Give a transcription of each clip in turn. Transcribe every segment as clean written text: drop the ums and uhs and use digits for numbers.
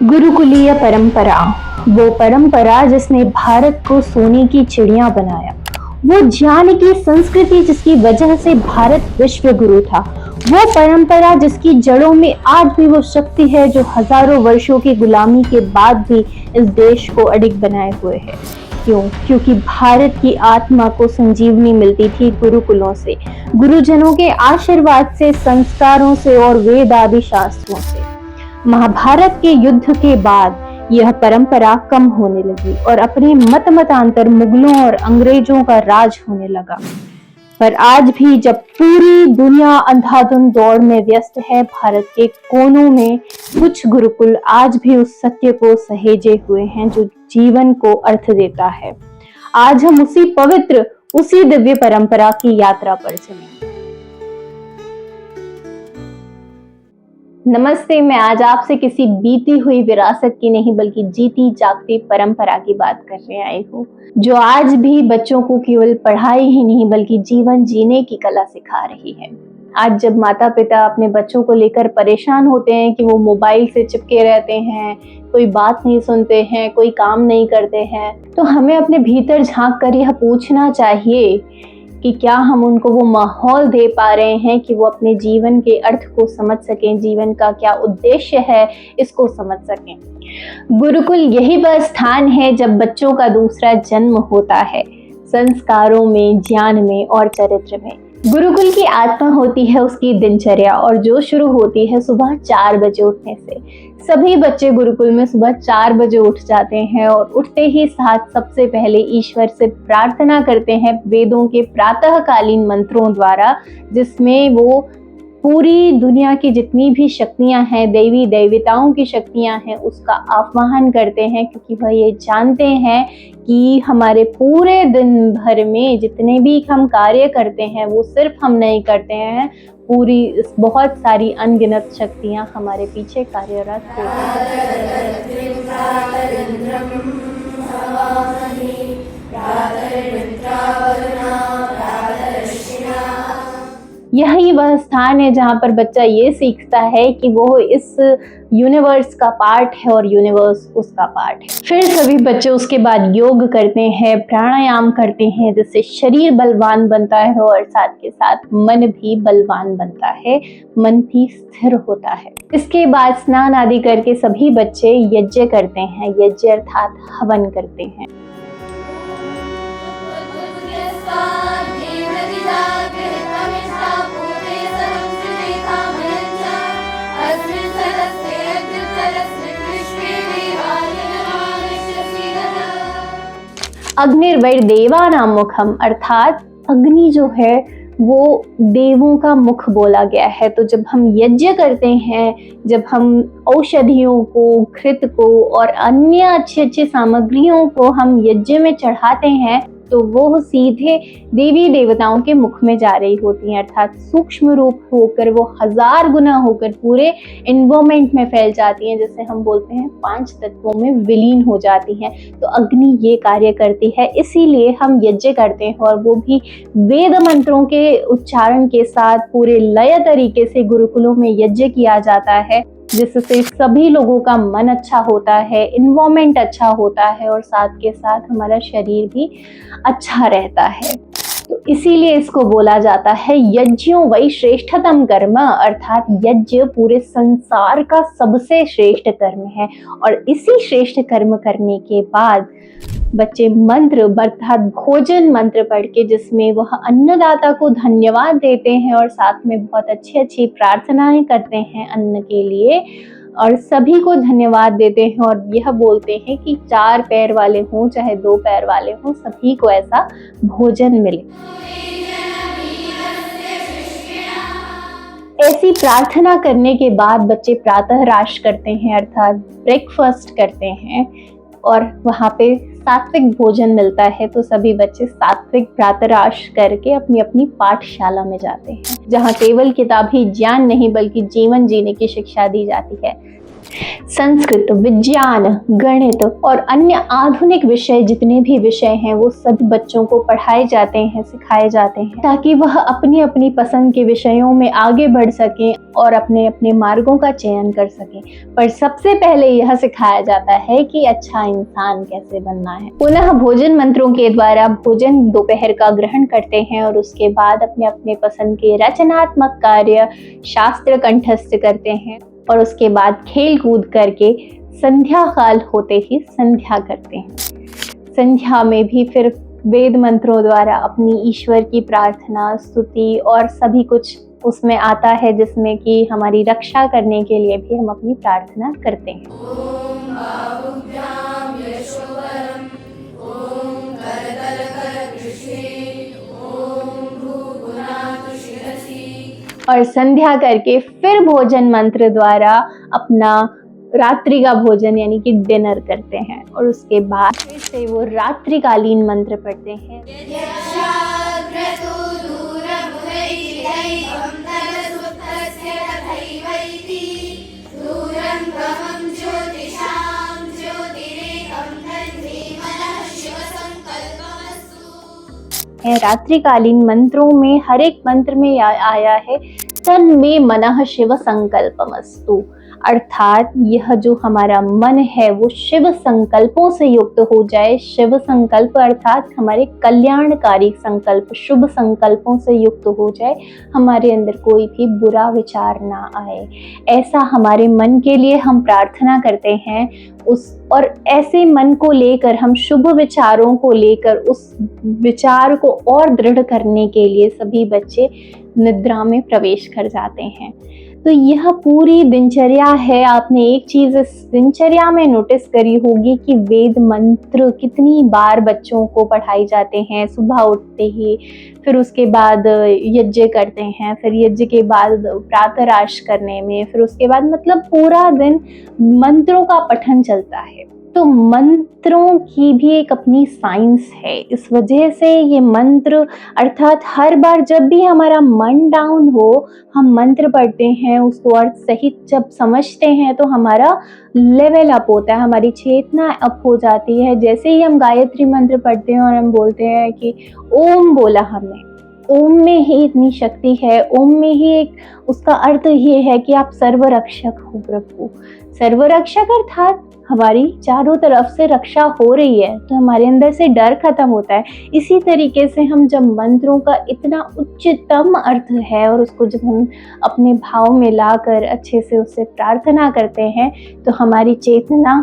गुरुकुलीय परंपरा, वो परंपरा जिसने भारत को सोने की चिड़िया बनाया, वो ज्ञान की संस्कृति जिसकी वजह से भारत विश्व गुरु था, वो परंपरा जिसकी जड़ों में आज भी वो शक्ति है जो हजारों वर्षों की गुलामी के बाद भी इस देश को अडिग बनाए हुए है। क्यों? क्योंकि भारत की आत्मा को संजीवनी मिलती थी गुरुकुलों से, गुरुजनों के आशीर्वाद से, संस्कारों से और वेद आदि शास्त्रों से। महाभारत के युद्ध के बाद यह परंपरा कम होने लगी और अपने मतांतर मुगलों और अंग्रेजों का राज होने लगा। पर आज भी जब पूरी दुनिया अंधाधुंध दौड़ में व्यस्त है, भारत के कोनों में कुछ गुरुकुल आज भी उस सत्य को सहेजे हुए हैं जो जीवन को अर्थ देता है। आज हम उसी पवित्र, उसी दिव्य परंपरा की यात्रा पर चलेंगे। नमस्ते, मैं आज आपसे किसी बीती हुई विरासत की नहीं बल्कि जीती जागती परंपरा की बात करने आई हूँ, जो आज भी बच्चों को केवल पढ़ाई ही नहीं बल्कि जीवन जीने की कला सिखा रही है। आज जब माता पिता अपने बच्चों को लेकर परेशान होते हैं कि वो मोबाइल से चिपके रहते हैं, कोई बात नहीं सुनते हैं, कोई काम नहीं करते हैं, तो हमें अपने भीतर झांक कर यह पूछना चाहिए कि क्या हम उनको वो माहौल दे पा रहे हैं कि वो अपने जीवन के अर्थ को समझ सकें, जीवन का क्या उद्देश्य है इसको समझ सकें। गुरुकुल यही वह स्थान है जब बच्चों का दूसरा जन्म होता है, संस्कारों में, ज्ञान में और चरित्र में। गुरुकुल की आत्मा होती है उसकी दिनचर्या, और जो शुरू होती है सुबह 4 बजे उठने से। सभी बच्चे गुरुकुल में सुबह 4 बजे उठ जाते हैं और उठते ही साथ सबसे पहले ईश्वर से प्रार्थना करते हैं वेदों के प्रातःकालीन मंत्रों द्वारा, जिसमें वो पूरी दुनिया की जितनी भी शक्तियां हैं, देवी देवताओं की शक्तियां हैं, उसका आह्वान करते हैं, क्योंकि वह ये जानते हैं कि हमारे पूरे दिन भर में जितने भी हम कार्य करते हैं वो सिर्फ हम नहीं करते हैं, पूरी बहुत सारी अनगिनत शक्तियां हमारे पीछे कार्यरत होती यही वह स्थान है जहाँ पर बच्चा ये सीखता है कि वो इस यूनिवर्स का पार्ट है और यूनिवर्स उसका पार्ट है। फिर सभी बच्चे उसके बाद योग करते हैं, प्राणायाम करते हैं, जिससे शरीर बलवान बनता है और साथ के साथ मन भी बलवान बनता है, मन भी स्थिर होता है। इसके बाद स्नान आदि करके सभी बच्चे यज्ञ करते हैं, यज्ञ अर्थात हवन करते हैं। अग्निर्वै देवानां मुखम, अर्थात अग्नि जो है वो देवों का मुख बोला गया है। तो जब हम यज्ञ करते हैं, जब हम औषधियों को, घृत को और अन्य अच्छी सामग्रियों को हम यज्ञ में चढ़ाते हैं, तो वो सीधे देवी देवताओं के मुख में जा रही होती हैं, अर्थात सूक्ष्म रूप होकर वो 1000 गुना होकर पूरे एनवायरमेंट में फैल जाती हैं, जैसे हम बोलते हैं 5 तत्वों में विलीन हो जाती हैं। तो अग्नि ये कार्य करती है, इसीलिए हम यज्ञ करते हैं, और वो भी वेद मंत्रों के उच्चारण के साथ पूरे लय तरीके से गुरुकुलों में यज्ञ किया जाता है, जिससे सभी लोगों का मन अच्छा होता है, इन्वायरमेंट अच्छा होता है और साथ के साथ हमारा शरीर भी अच्छा रहता है। तो इसीलिए इसको बोला जाता है यज्ञों वै श्रेष्ठतम कर्म, अर्थात यज्ञ पूरे संसार का सबसे श्रेष्ठ कर्म है। और इसी श्रेष्ठ कर्म करने के बाद बच्चे मंत्र अर्थात भोजन मंत्र पढ़ के, जिसमें वह अन्नदाता को धन्यवाद देते हैं और साथ में बहुत अच्छी प्रार्थनाएं करते हैं अन्न के लिए, और सभी को धन्यवाद देते हैं और यह बोलते हैं कि 4 पैर वाले हों चाहे 2 पैर वाले हों, सभी को ऐसा भोजन मिले। ऐसी प्रार्थना करने के बाद बच्चे प्रातः राश करते हैं, अर्थात ब्रेकफास्ट करते हैं, और वहाँ पे सात्विक भोजन मिलता है। तो सभी बच्चे सात्विक प्रातराश करके अपनी अपनी पाठशाला में जाते हैं, जहाँ केवल किताबी ज्ञान नहीं बल्कि जीवन जीने की शिक्षा दी जाती है। संस्कृत, विज्ञान, गणित और अन्य आधुनिक विषय जितने भी विषय हैं वो सभी बच्चों को पढ़ाए जाते हैं, सिखाए जाते हैं, ताकि वह अपनी अपनी पसंद के विषयों में आगे बढ़ सकें और अपने अपने मार्गों का चयन कर सकें। पर सबसे पहले यह सिखाया जाता है कि अच्छा इंसान कैसे बनना है। पुनः भोजन मंत्रों के द्वारा भोजन दोपहर का ग्रहण करते हैं और उसके बाद अपने अपने पसंद के रचनात्मक कार्य, शास्त्र कंठस्थ करते हैं और उसके बाद खेल कूद करके संध्या काल होते ही संध्या करते हैं। संध्या में भी फिर वेद मंत्रों द्वारा अपनी ईश्वर की प्रार्थना, स्तुति और सभी कुछ उसमें आता है, जिसमें कि हमारी रक्षा करने के लिए भी हम अपनी प्रार्थना करते हैं। और संध्या करके फिर भोजन मंत्र द्वारा अपना रात्रि का भोजन यानी कि डिनर करते हैं और उसके बाद फिर से वो रात्रिकालीन मंत्र पढ़ते हैं। रात्रिकालीन मंत्रों में हर एक मंत्र में आया है तन्मे मनः शिव संकल्पमस्तु, अर्थात यह जो हमारा मन है वो शिव संकल्पों से युक्त हो जाए। शिव संकल्प अर्थात हमारे कल्याणकारी संकल्प, शुभ संकल्पों से युक्त हो जाए, हमारे अंदर कोई भी बुरा विचार ना आए, ऐसा हमारे मन के लिए हम प्रार्थना करते हैं। और ऐसे मन को लेकर हम शुभ विचारों को लेकर उस विचार को और दृढ़ करने के लिए सभी बच्चे निद्रा में प्रवेश कर जाते हैं। तो यह पूरी दिनचर्या है। आपने एक चीज इस दिनचर्या में नोटिस करी होगी कि वेद मंत्र कितनी बार बच्चों को पढ़ाए जाते हैं। सुबह उठते ही, फिर उसके बाद यज्ञ करते हैं, फिर यज्ञ के बाद प्रातराश करने में, फिर उसके बाद मतलब पूरा दिन मंत्रों का पठन चलता है। तो मंत्रों की भी एक अपनी साइंस है। इस वजह से ये मंत्र अर्थात हर बार जब भी हमारा मन डाउन हो, हम मंत्र पढ़ते हैं, उसको अर्थ सहित जब समझते हैं तो हमारा लेवल अप होता है, हमारी चेतना अप हो जाती है। जैसे ही हम गायत्री मंत्र पढ़ते हैं और हम बोलते हैं कि ओम बोला हमने, ओम में ही इतनी शक्ति है, ओम में ही एक उसका अर्थ ये है कि आप सर्वरक्षक हो प्रभु। सर्वरक्षक अर्थात हमारी चारों तरफ से रक्षा हो रही है तो हमारे अंदर से डर खत्म होता है। इसी तरीके से हम जब मंत्रों का इतना उच्चतम अर्थ है और उसको जब हम अपने भाव में लाकर अच्छे से उससे प्रार्थना करते हैं तो हमारी चेतना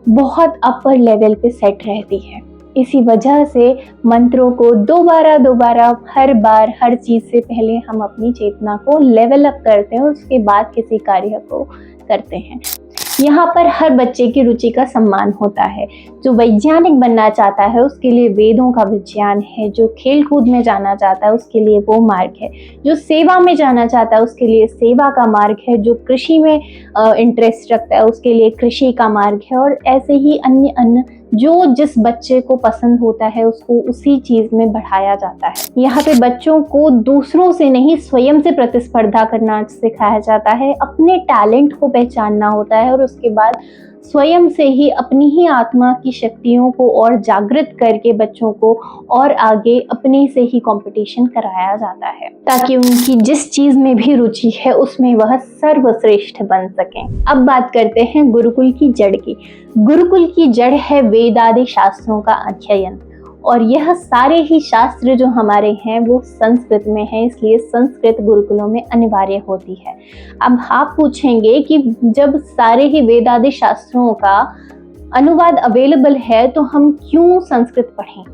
बहुत अपर लेवल पे सेट रहती है। इसी वजह से मंत्रों को दोबारा हर बार हर चीज़ से पहले हम अपनी चेतना को लेवल अप करते हैं और उसके बाद किसी कार्य को करते हैं। यहाँ पर हर बच्चे की रुचि का सम्मान होता है। जो वैज्ञानिक बनना चाहता है उसके लिए वेदों का विज्ञान है, जो खेल कूद में जाना चाहता है उसके लिए वो मार्ग है, जो सेवा में जाना चाहता है उसके लिए सेवा का मार्ग है, जो कृषि में इंटरेस्ट रखता है उसके लिए कृषि का मार्ग है, और ऐसे ही अन्य अन्य जो जिस बच्चे को पसंद होता है उसको उसी चीज में बढ़ाया जाता है। यहाँ पे बच्चों को दूसरों से नहीं स्वयं से प्रतिस्पर्धा करना सिखाया जाता है, अपने टैलेंट को पहचानना होता है और उसके बाद स्वयं से ही अपनी ही आत्मा की शक्तियों को और जागृत करके बच्चों को और आगे अपने से ही कंपटीशन कराया जाता है ताकि उनकी जिस चीज में भी रुचि है उसमें वह सर्वश्रेष्ठ बन सकें। अब बात करते हैं गुरुकुल की जड़ की। गुरुकुल की जड़ है वेदादि शास्त्रों का अध्ययन, और यह सारे ही शास्त्र जो हमारे हैं वो संस्कृत में है, इसलिए संस्कृत गुरुकुलों में अनिवार्य होती है। अब आप पूछेंगे कि जब सारे ही वेदादि शास्त्रों का अनुवाद अवेलेबल है तो हम क्यों संस्कृत पढ़ें?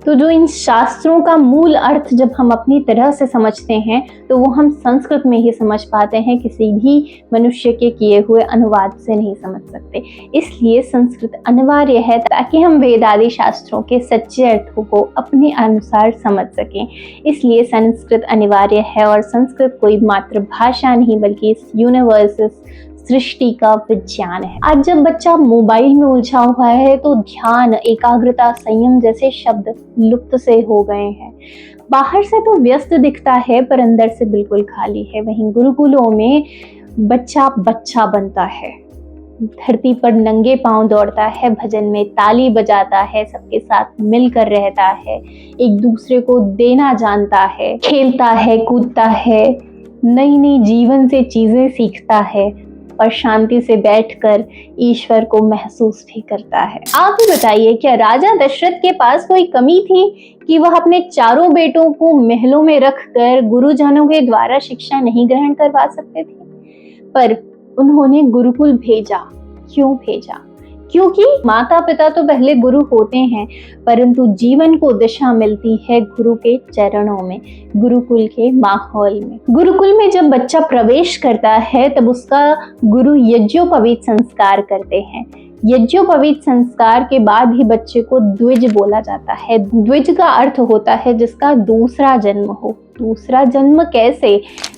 तो जो इन शास्त्रों का मूल अर्थ जब हम अपनी तरह से समझते हैं तो वो हम संस्कृत में ही समझ पाते हैं, किसी भी मनुष्य के किए हुए अनुवाद से नहीं समझ सकते। इसलिए संस्कृत अनिवार्य है ताकि हम वेदादि शास्त्रों के सच्चे अर्थों को अपने अनुसार समझ सकें। इसलिए संस्कृत अनिवार्य है, और संस्कृत कोई मातृभाषा नहीं बल्कि इस यूनिवर्स सृष्टि का विज्ञान है। आज जब बच्चा मोबाइल में उलझा हुआ है तो ध्यान, एकाग्रता, संयम जैसे शब्द लुप्त से हो गए हैं। बाहर से तो व्यस्त दिखता है पर अंदर से बिल्कुल खाली है। वहीं गुरुकुलों में बच्चा बच्चा बनता है, धरती पर नंगे पांव दौड़ता है, भजन में ताली बजाता है, सबके साथ मिलकर रहता है, एक दूसरे को देना जानता है, खेलता है, कूदता है, नई नई जीवन से चीजें सीखता है और शांति से बैठकर ईश्वर को महसूस भी करता है। आप ही बताइए, क्या राजा दशरथ के पास कोई कमी थी कि वह अपने चारों बेटों को महलों में रखकर गुरुजनों के द्वारा शिक्षा नहीं ग्रहण करवा सकते थे? पर उन्होंने गुरुकुल भेजा। क्यों भेजा? क्योंकि माता पिता तो पहले गुरु होते हैं, परंतु जीवन को दिशा मिलती है गुरु के चरणों में, गुरुकुल के माहौल में। गुरुकुल में जब बच्चा प्रवेश करता है तब उसका गुरु यज्ञोपवीत संस्कार करते हैं। यज्ञोपवीत संस्कार के बाद ही बच्चे को द्विज बोला जाता है। द्विज का अर्थ होता है जिसका दूसरा जन्म हो। दूसरा जन्म कैसे?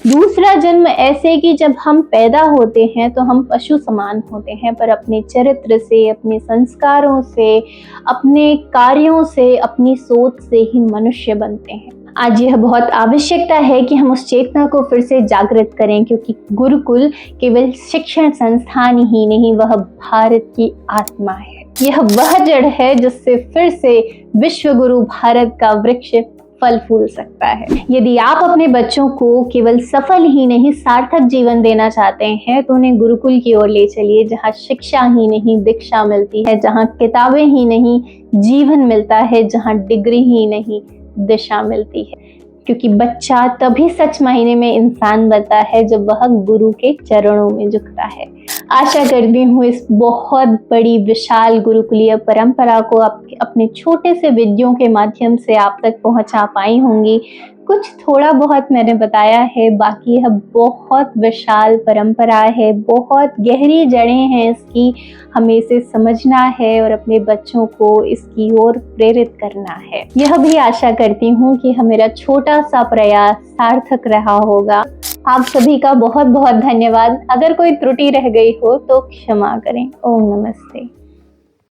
दूसरा जन्म ऐसे कि जब हम पैदा होते हैं तो हम पशु समान होते हैं, पर अपने चरित्र से, अपने संस्कारों से, अपने कार्यों से, अपनी सोच से ही मनुष्य बनते हैं। आज यह बहुत आवश्यकता है कि हम उस चेतना को फिर से जागृत करें, क्योंकि गुरुकुल केवल शिक्षण संस्थान ही नहीं, वह भारत की आत्मा है। यह वह जड़ है जिससे फिर से विश्व गुरु भारत का वृक्ष फल फूल सकता है। यदि आप अपने बच्चों को केवल सफल ही नहीं सार्थक जीवन देना चाहते हैं तो उन्हें गुरुकुल की ओर ले चलिए, जहाँ शिक्षा ही नहीं दीक्षा मिलती है, जहाँ किताबें ही नहीं जीवन मिलता है, जहाँ डिग्री ही नहीं दिशा मिलती है। क्योंकि बच्चा तभी सच मायने में इंसान बनता है जब वह गुरु के चरणों में झुकता है। आशा करती हूँ इस बहुत बड़ी विशाल गुरुकुलीय परंपरा को अपने छोटे से वीडियो के माध्यम से आप तक पहुँचा पाई होंगी। कुछ थोड़ा बहुत मैंने बताया है, बाकी यह बहुत विशाल परंपरा है, बहुत गहरी जड़ें हैं इसकी। हमें इसे समझना है और अपने बच्चों को इसकी ओर प्रेरित करना है। यह भी आशा करती हूँ कि मेरा छोटा सा प्रयास सार्थक रहा होगा। आप सभी का बहुत बहुत धन्यवाद। अगर कोई त्रुटि रह गई हो तो क्षमा करें। ओम नमस्ते।